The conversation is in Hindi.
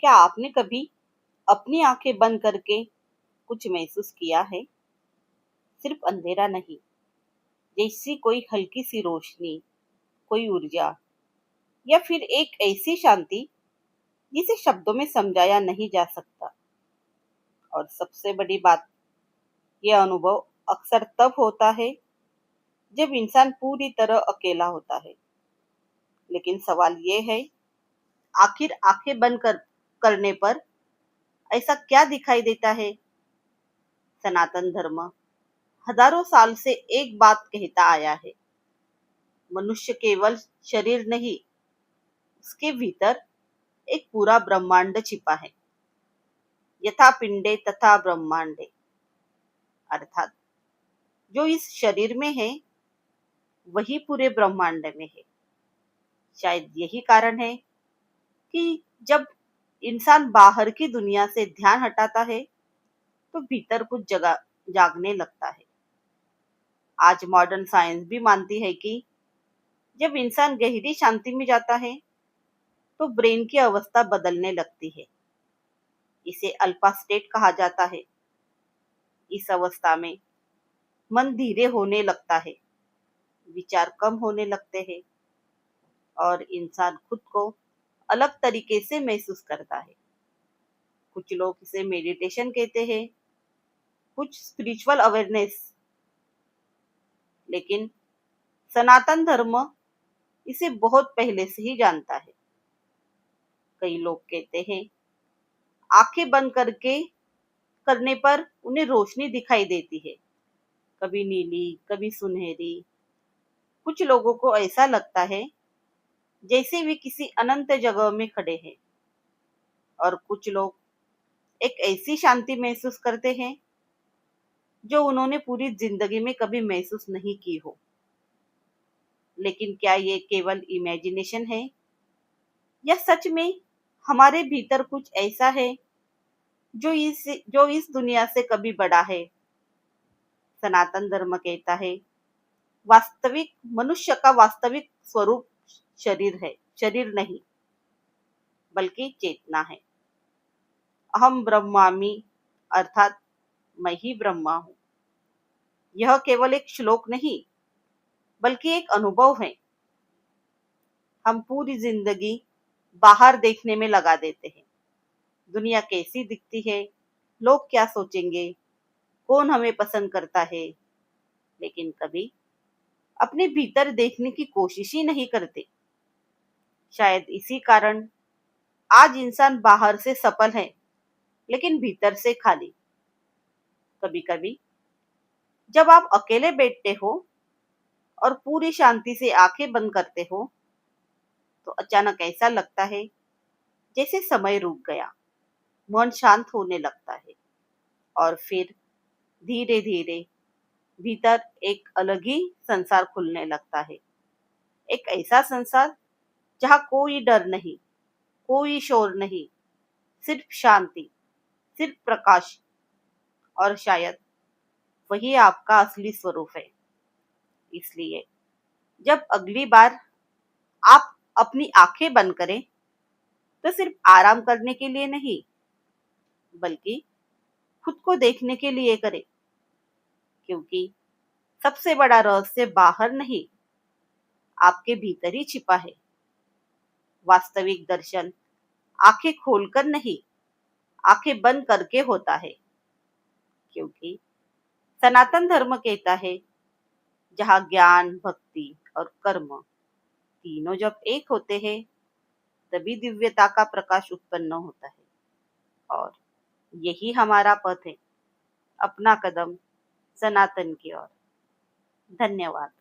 क्या आपने कभी अपनी आंखें बंद करके कुछ महसूस किया है? सिर्फ अंधेरा नहीं, जैसी कोई हल्की सी रोशनी, कोई ऊर्जा या फिर एक ऐसी शांति जिसे शब्दों में समझाया नहीं जा सकता। और सबसे बड़ी बात, यह अनुभव अक्सर तब होता है जब इंसान पूरी तरह अकेला होता है। लेकिन सवाल यह है, आखिर आंखें बंद करने पर ऐसा क्या दिखाई देता है? सनातन धर्म हजारों साल से एक बात कहता आया है, मनुष्य केवल शरीर नहीं, उसके भीतर एक पूरा ब्रह्मांड छिपा है। यथा पिंडे तथा ब्रह्मांडे, अर्थात जो इस शरीर में है वही पूरे ब्रह्मांड में है। शायद यही कारण है कि जब इंसान बाहर की दुनिया से ध्यान हटाता है तो भीतर कुछ जगह जागने लगता है। आज मॉडर्न साइंस भी मानती है कि जब इंसान गहरी शांति में जाता है तो ब्रेन की अवस्था बदलने लगती है। इसे अल्फा स्टेट कहा जाता है। इस अवस्था में मन धीरे होने लगता है, विचार कम होने लगते हैं और इंसान खुद को अलग तरीके से महसूस करता है। कुछ लोग इसे मेडिटेशन कहते हैं, कुछ स्पिरिचुअल अवेयरनेस, लेकिन सनातन धर्म इसे बहुत पहले से ही जानता है। कई लोग कहते हैं आंखें बंद करने पर उन्हें रोशनी दिखाई देती है, कभी नीली, कभी सुनहरी। कुछ लोगों को ऐसा लगता है जैसे वे किसी अनंत जगह में खड़े हैं, और कुछ लोग एक ऐसी शांति महसूस करते हैं जो उन्होंने पूरी जिंदगी में कभी महसूस नहीं की हो। लेकिन क्या ये केवल इमेजिनेशन है या सच में हमारे भीतर कुछ ऐसा है जो इस दुनिया से कभी बड़ा है? सनातन धर्म कहता है वास्तविक मनुष्य का वास्तविक स्वरूप शरीर है, शरीर नहीं बल्कि चेतना है। अहम ब्रह्मामि, अर्थात मैं ही ब्रह्मा हूँ। यह केवल एक श्लोक नहीं बल्कि एक अनुभव है। हम पूरी जिंदगी बाहर देखने में लगा देते हैं, दुनिया कैसी दिखती है, लोग क्या सोचेंगे, कौन हमें पसंद करता है, लेकिन कभी अपने भीतर देखने की कोशिश ही नहीं करते। शायद इसी कारण आज इंसान बाहर से सफल है लेकिन भीतर से खाली। कभी कभी जब आप अकेले बैठते हो और पूरी शांति से आंखें बंद करते हो तो अचानक ऐसा लगता है जैसे समय रुक गया, मन शांत होने लगता है और फिर धीरे धीरे भीतर एक अलग ही संसार खुलने लगता है। एक ऐसा संसार जहाँ कोई डर नहीं, कोई शोर नहीं, सिर्फ शांति, सिर्फ प्रकाश। और शायद वही आपका असली स्वरूप है। इसलिए जब अगली बार आप अपनी आंखें बंद करें तो सिर्फ आराम करने के लिए नहीं बल्कि खुद को देखने के लिए करें, क्योंकि सबसे बड़ा रहस्य बाहर नहीं, आपके भीतर ही छिपा है। वास्तविक दर्शन आंखें खोलकर नहीं, आंखें बंद करके होता है, क्योंकि सनातन धर्म कहता है जहाँ ज्ञान, भक्ति और कर्म तीनों जब एक होते हैं तभी दिव्यता का प्रकाश उत्पन्न होता है। और यही हमारा पथ है, अपना कदम सनातन की ओर। धन्यवाद।